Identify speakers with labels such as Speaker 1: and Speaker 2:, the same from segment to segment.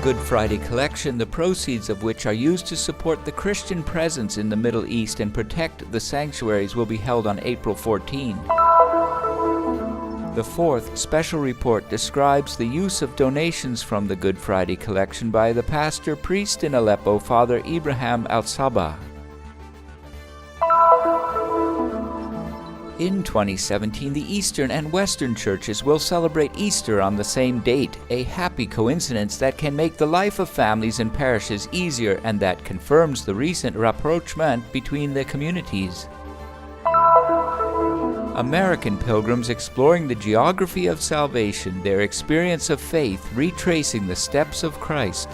Speaker 1: Good Friday collection, the proceeds of which are used to support the Christian presence in the Middle East and protect the sanctuaries, will be held on April 14. The fourth special report describes the use of donations from the Good Friday collection by the pastor-priest in Aleppo, Father Ibrahim al-Sabah. In 2017, the Eastern and Western churches will celebrate Easter on the same date, a happy coincidence that can make the life of families and parishes easier and that confirms the recent rapprochement between the communities. American pilgrims exploring the geography of salvation, their experience of faith, retracing the steps of Christ.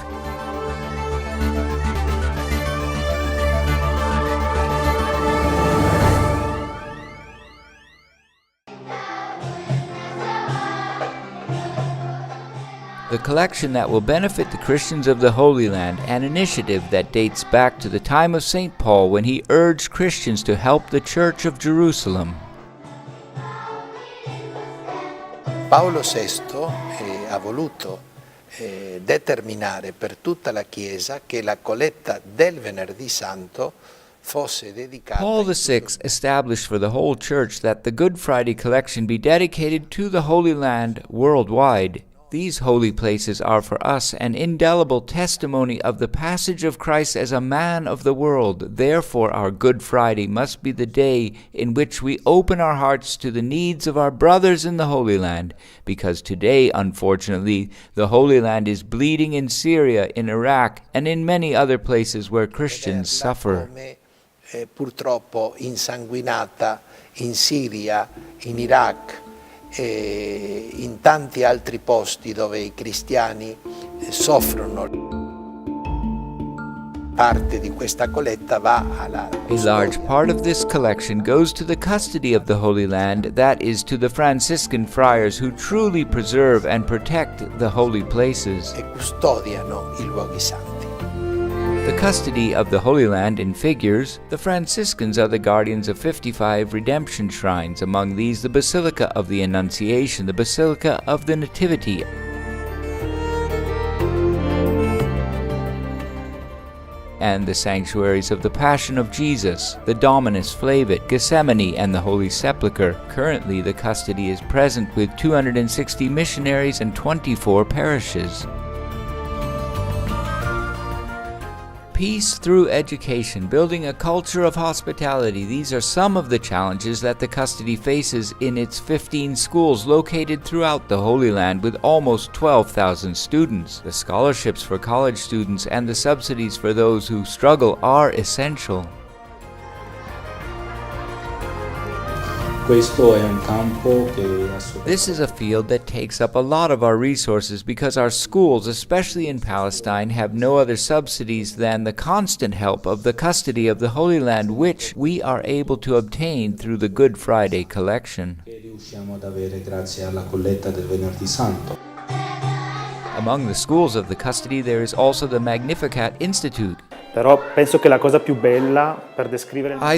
Speaker 1: The collection that will benefit the Christians of the Holy Land, an initiative that dates back to the time of St. Paul when he urged Christians to help the Church of Jerusalem.
Speaker 2: Paolo VI ha voluto determinare per tutta la Chiesa che la colletta del Venerdì Santo fosse dedicata.
Speaker 1: Paul VI established for the whole Church that the Good Friday collection be dedicated to the Holy Land worldwide. These holy places are for us an indelible testimony of the passage of Christ as a man of the world. Therefore, our Good Friday must be the day in which we open our hearts to the needs of our brothers in the Holy Land, because today, unfortunately, the Holy Land is bleeding in Syria, in Iraq, and in many other places where Christians suffer.
Speaker 2: Purtroppo insanguinata in Siria, in Iraq, e in tanti altri posti dove I cristiani soffrono. Parte di questa colletta va alla
Speaker 1: A large part of this collection goes to the custody of the Holy Land, that is, to the Franciscan friars who truly preserve and protect the holy places.
Speaker 2: E custodiano I luoghi santi.
Speaker 1: The custody of the Holy Land in figures, the Franciscans are the guardians of 55 redemption shrines, among these the Basilica of the Annunciation, the Basilica of the Nativity, and the sanctuaries of the Passion of Jesus, the Dominus Flevit, Gethsemane, and the Holy Sepulchre. Currently, the custody is present with 260 missionaries and 24 parishes. Peace through education, building a culture of hospitality. These are some of the challenges that the custody faces in its 15 schools located throughout the Holy Land with almost 12,000 students. The scholarships for college students and the subsidies for those who struggle are essential. This is a field that takes up a lot of our resources because our schools, especially in Palestine, have no other subsidies than the constant help of the custody of the Holy Land, which we are able to obtain through the Good Friday collection. Among the schools of the custody, there is also the Magnificat Institute.
Speaker 3: I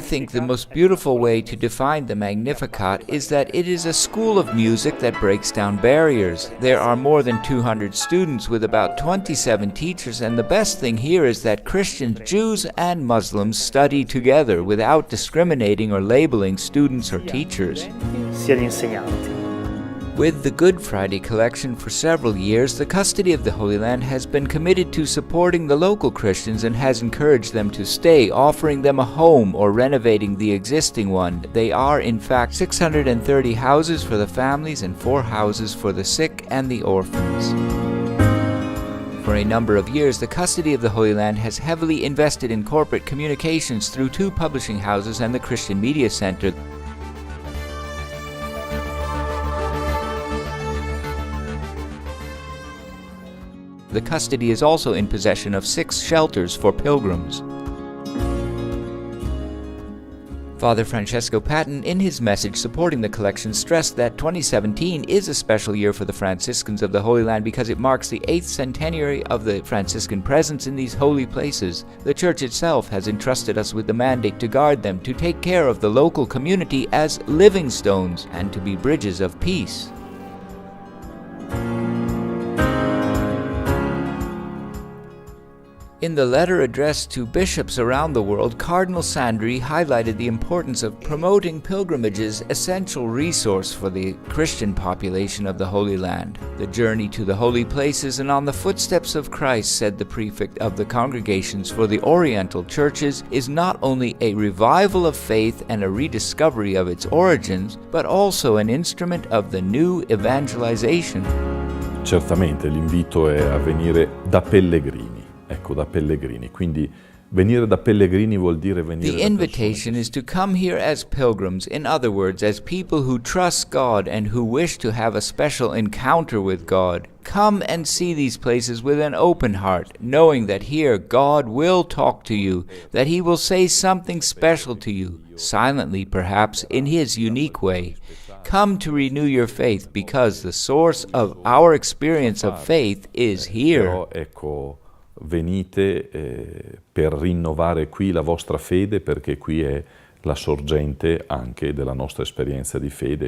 Speaker 1: think the most beautiful way to define the Magnificat is that it is a school of music that breaks down barriers. There are more than 200 students with about 27 teachers, and the best thing here is that Christians, Jews, and Muslims study together without discriminating or labeling students or teachers. With the Good Friday collection for several years, the custody of the Holy Land has been committed to supporting the local Christians and has encouraged them to stay, offering them a home or renovating the existing one. They are, in fact, 630 houses for the families and 4 houses for the sick and the orphans. For a number of years, the custody of the Holy Land has heavily invested in corporate communications through 2 publishing houses and the Christian Media Center. The custody is also in possession of 6 shelters for pilgrims. Father Francesco Patton, in his message supporting the collection, stressed that 2017 is a special year for the Franciscans of the Holy Land because it marks the 8th centenary of the Franciscan presence in these holy places. The Church itself has entrusted us with the mandate to guard them, to take care of the local community as living stones, and to be bridges of peace. In the letter addressed to bishops around the world, Cardinal Sandri highlighted the importance of promoting pilgrimages, essential resource for the Christian population of the Holy Land. The journey to the holy places and on the footsteps of Christ, said the prefect of the congregations for the Oriental churches, is not only a revival of faith and a rediscovery of its origins, but also an instrument of the new evangelization.
Speaker 3: Certamente l'invito è a venire da pellegrini. Ecco, da pellegrini. Quindi venire da pellegrini vuol dire venire
Speaker 1: The invitation is to come here as pilgrims, in other words, as people who trust God and who wish to have a special encounter with God. Come and see these places with an open heart, knowing that here God will talk to you, that He will say something special to you, silently perhaps, in His unique way. Come to renew your faith, because the source of our experience of faith is here.
Speaker 3: Però, ecco, venite per rinnovare qui la vostra fede, perché qui è la sorgente anche della nostra esperienza di fede.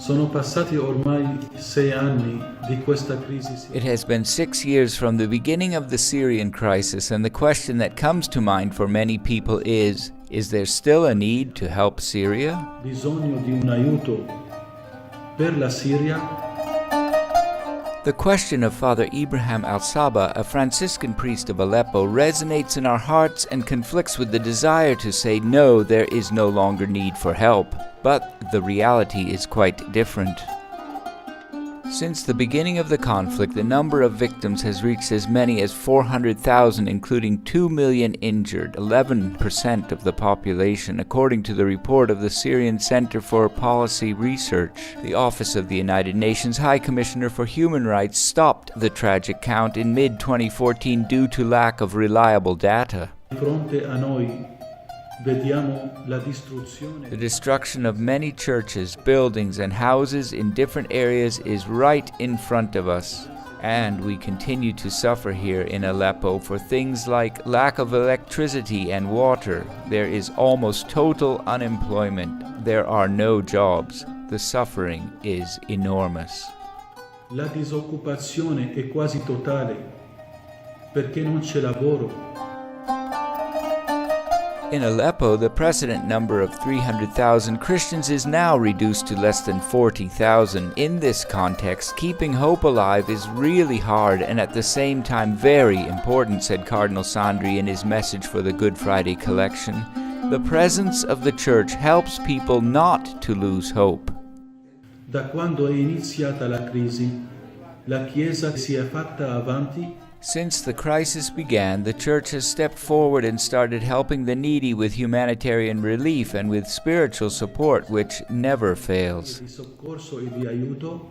Speaker 4: Sono passati ormai 6 anni di questa crisi.
Speaker 1: It has been 6 years from the beginning of the Syrian crisis, and the question that comes to mind for many people is there still a need to help Syria?
Speaker 4: Bisogno di un aiuto per la Siria.
Speaker 1: The question of Father Ibrahim al-Saba, a Franciscan priest of Aleppo, resonates in our hearts and conflicts with the desire to say no, there is no longer need for help. But the reality is quite different. Since the beginning of the conflict, the number of victims has reached as many as 400,000, including 2 million injured, 11% of the population, according to the report of the Syrian Center for Policy Research. The Office of the United Nations High Commissioner for Human Rights stopped the tragic count in mid-2014 due to lack of reliable data.
Speaker 4: Di fronte a noi vediamo la distruzione.
Speaker 1: The destruction of many churches, buildings, and houses in different areas is right in front of us. And we continue to suffer here in Aleppo for things like lack of electricity and water. There is almost total unemployment. There are no jobs. The suffering is enormous.
Speaker 4: La disoccupazione è quasi totale perché non c'è lavoro.
Speaker 1: In Aleppo, the precedent number of 300,000 Christians is now reduced to less than 40,000. In this context, keeping hope alive is really hard and at the same time very important, said Cardinal Sandri in his message for the Good Friday collection. The presence of the Church helps people not to lose hope.
Speaker 4: Da quando è iniziata la crisi, la Chiesa si è fatta avanti.
Speaker 1: Since the crisis began, the Church has stepped forward and started helping the needy with humanitarian relief and with spiritual support, which never fails.
Speaker 4: Di soccorso e di aiuto,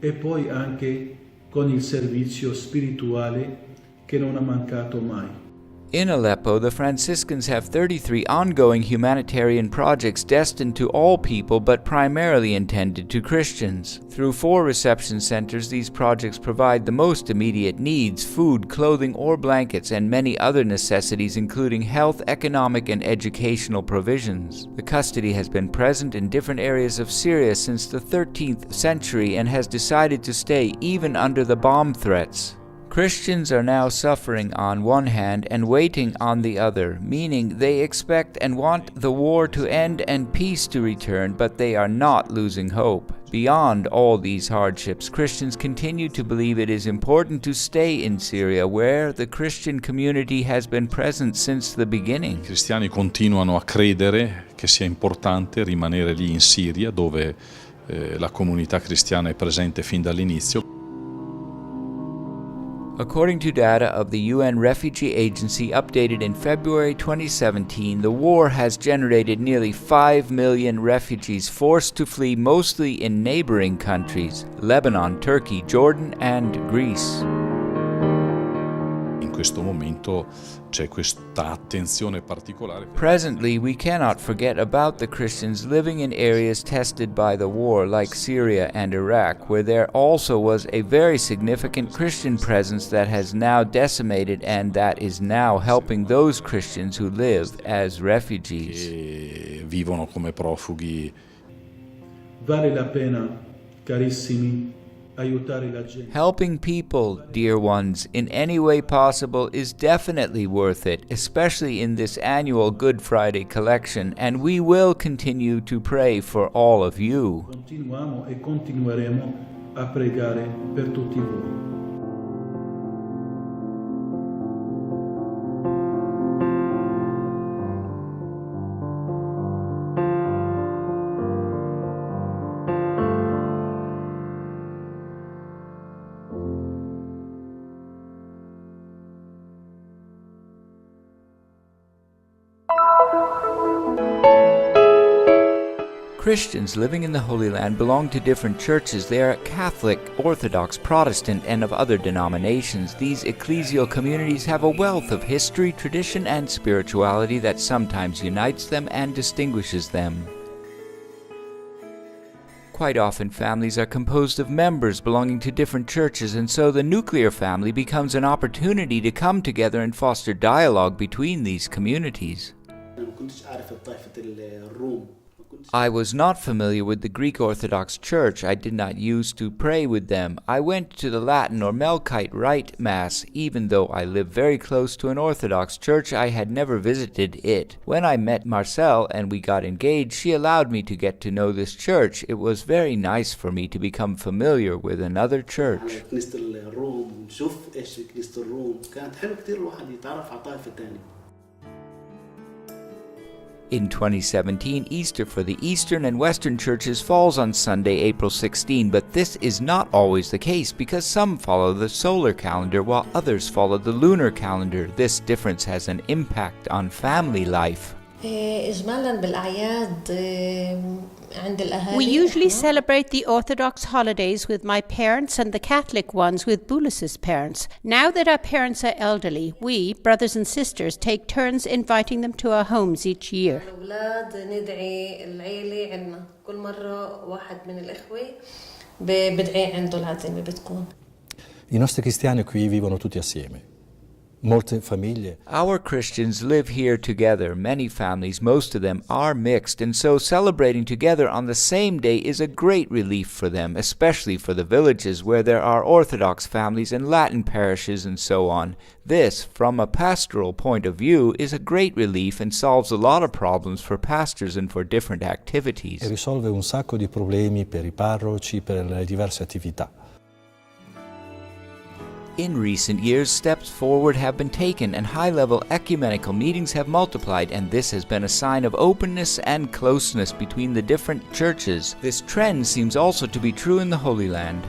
Speaker 4: e poi anche con il servizio spirituale che non ha mancato mai.
Speaker 1: In Aleppo, the Franciscans have 33 ongoing humanitarian projects destined to all people but primarily intended to Christians. Through 4 reception centers, these projects provide the most immediate needs: food, clothing, or blankets, and many other necessities including health, economic, and educational provisions. The custody has been present in different areas of Syria since the 13th century and has decided to stay even under the bomb threats. Christians are now suffering on one hand and waiting on the other, meaning they expect and want the war to end and peace to return, but they are not losing hope. Beyond all these hardships, Christians continue to believe it is important to stay in Syria, where the Christian community has been present since the beginning.
Speaker 5: I cristiani continuano a credere che sia importante rimanere lì in Siria, dove la comunità cristiana è presente fin dall'inizio.
Speaker 1: According to data of the UN Refugee Agency updated in February 2017, the war has generated nearly 5 million refugees forced to flee mostly in neighboring countries: Lebanon, Turkey, Jordan, and Greece.
Speaker 5: In questo momento c'è questa attenzione particolare.
Speaker 1: Presently, we cannot forget about the Christians living in areas tested by the war, like Syria and Iraq, where there also was a very significant Christian presence that has now decimated and that is now helping those Christians who live as refugees.
Speaker 5: Che vivono come profughi.
Speaker 4: Vale la pena, carissimi, aiutare la gente.
Speaker 1: Helping people, dear ones, in any way possible is definitely worth it, especially in this annual Good Friday collection, and we will continue to pray for all of you.
Speaker 4: Continuiamo e continueremo a pregare per tutti voi.
Speaker 1: Christians living in the Holy Land belong to different churches. They are Catholic, Orthodox, Protestant, and of other denominations. These ecclesial communities have a wealth of history, tradition, and spirituality that sometimes unites them and distinguishes them. Quite often, families are composed of members belonging to different churches, and so the nuclear family becomes an opportunity to come together and foster dialogue between these communities. I was not familiar with the Greek Orthodox Church. I did not use to pray with them. I went to the Latin or Melkite Rite Mass. Even though I live very close to an Orthodox church, I had never visited it. When I met Marcel and we got engaged, she allowed me to get to know this church. It was very nice for me to become familiar with another church. In 2017, Easter for the Eastern and Western churches falls on Sunday, April 16, but this is not always the case because some follow the solar calendar while others follow the lunar calendar. This difference has an impact on family life.
Speaker 6: We usually celebrate the Orthodox holidays with my parents and the Catholic ones with Bulis's parents. Now that our parents are elderly, we, brothers and sisters, take turns inviting them to our homes each year.
Speaker 7: I nostri cristiani qui vivono tutti assieme. Molte famiglie.
Speaker 1: Our Christians live here together. Many families, most of them, are mixed, and so celebrating together on the same day is a great relief for them, especially for the villages where there are Orthodox families and Latin parishes and so on. This, from a pastoral point of view, is a great relief and solves a lot of problems for pastors and for different activities.
Speaker 7: E risolve un sacco di problemi per I parroci, per le diverse attività.
Speaker 1: In recent years, steps forward have been taken and high-level ecumenical meetings have multiplied, and this has been a sign of openness and closeness between the different churches. This trend seems also to be true in the Holy Land.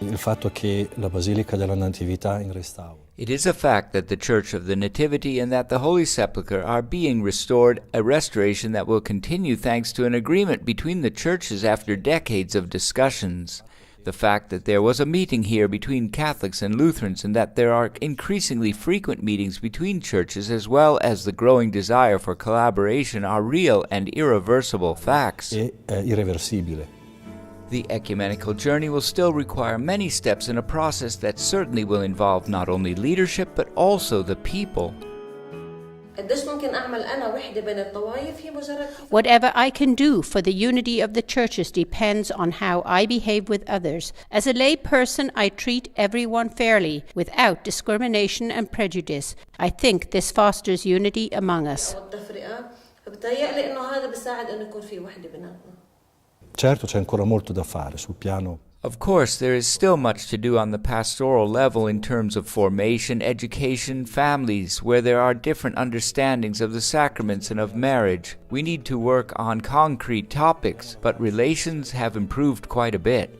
Speaker 7: Il fatto che la Basilica della Natività in restauro.
Speaker 1: It is a fact that the Church of the Nativity and that the Holy Sepulchre are being restored, a restoration that will continue thanks to an agreement between the churches after decades of discussions. The fact that there was a meeting here between Catholics and Lutherans and that there are increasingly frequent meetings between churches as well as the growing desire for collaboration are real and irreversible facts.
Speaker 7: È irreversibile.
Speaker 1: The ecumenical journey will still require many steps in a process that certainly will involve not only leadership but also the people.
Speaker 6: Whatever I can do for the unity of the churches depends on how I behave with others. As a lay person, I treat everyone fairly, without discrimination and prejudice. I think this fosters unity among us.
Speaker 7: Certo, c'è ancora molto da fare sul piano.
Speaker 1: Of course, there is still much to do on the pastoral level in terms of formation, education, families, where there are different understandings of the sacraments and of marriage. We need to work on concrete topics, but relations have improved quite a bit.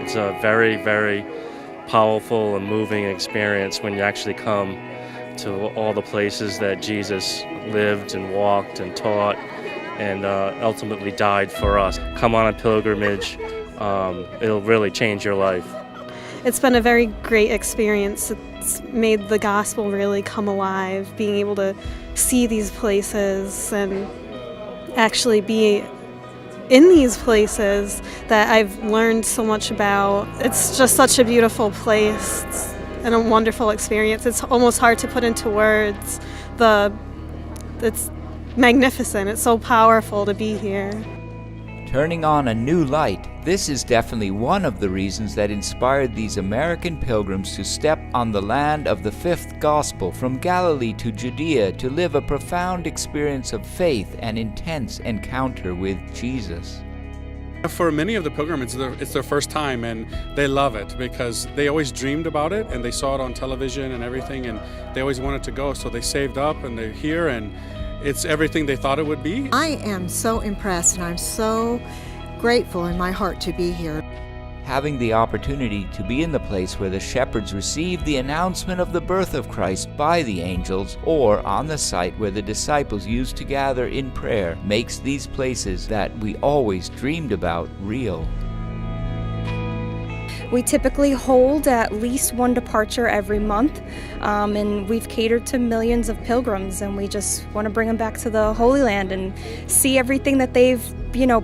Speaker 8: It's a very, very powerful and moving experience when you actually come to all the places that Jesus lived and walked and taught and ultimately died for us. Come on a pilgrimage. It'll really change your life.
Speaker 9: It's been a very great experience. It's made the gospel really come alive, being able to see these places and actually be in these places that I've learned so much about. It's just such a beautiful place and a wonderful experience. It's almost hard to put into words. It's magnificent. It's so powerful to be here.
Speaker 1: Turning on a new light, this is definitely one of the reasons that inspired these American pilgrims to step on the land of the fifth gospel from Galilee to Judea to live a profound experience of faith and intense encounter with Jesus.
Speaker 10: For many of the pilgrims, it's their first time, and they love it because they always dreamed about it and they saw it on television and everything, and they always wanted to go, so they saved up and they're here, and it's everything they thought it would be.
Speaker 11: I am so impressed, and I'm so grateful in my heart to be here.
Speaker 1: Having the opportunity to be in the place where the shepherds received the announcement of the birth of Christ by the angels, or on the site where the disciples used to gather in prayer, makes these places that we always dreamed about real.
Speaker 12: We typically hold at least one departure every month, and we've catered to millions of pilgrims, and we just want to bring them back to the Holy Land and see everything that they've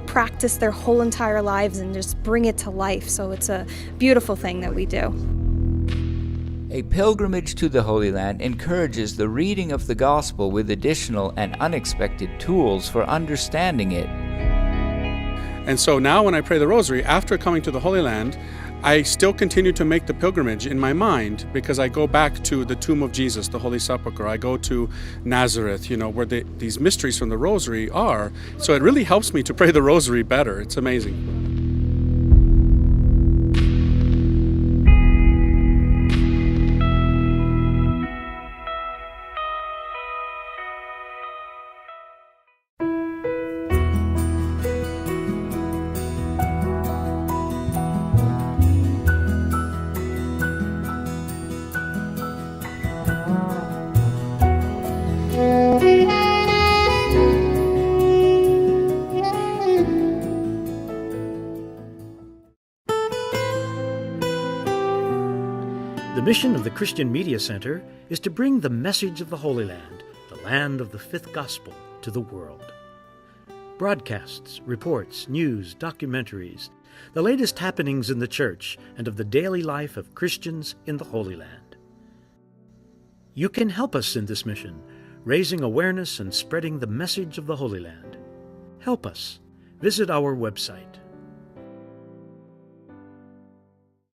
Speaker 12: practiced their whole entire lives and just bring it to life. So it's a beautiful thing that we do.
Speaker 1: A pilgrimage to the Holy Land encourages the reading of the gospel with additional and unexpected tools for understanding it.
Speaker 10: And so now when I pray the rosary, after coming to the Holy Land, I still continue to make the pilgrimage in my mind because I go back to the tomb of Jesus, the Holy Sepulchre. I go to Nazareth, where these mysteries from the rosary are. So it really helps me to pray the rosary better. It's amazing.
Speaker 13: The mission of the Christian Media Center is to bring the message of the Holy Land, the land of the fifth gospel, to the world. Broadcasts, reports, news, documentaries, the latest happenings in the church and of the daily life of Christians in the Holy Land. You can help us in this mission, raising awareness and spreading the message of the Holy Land. Help us. Visit our website,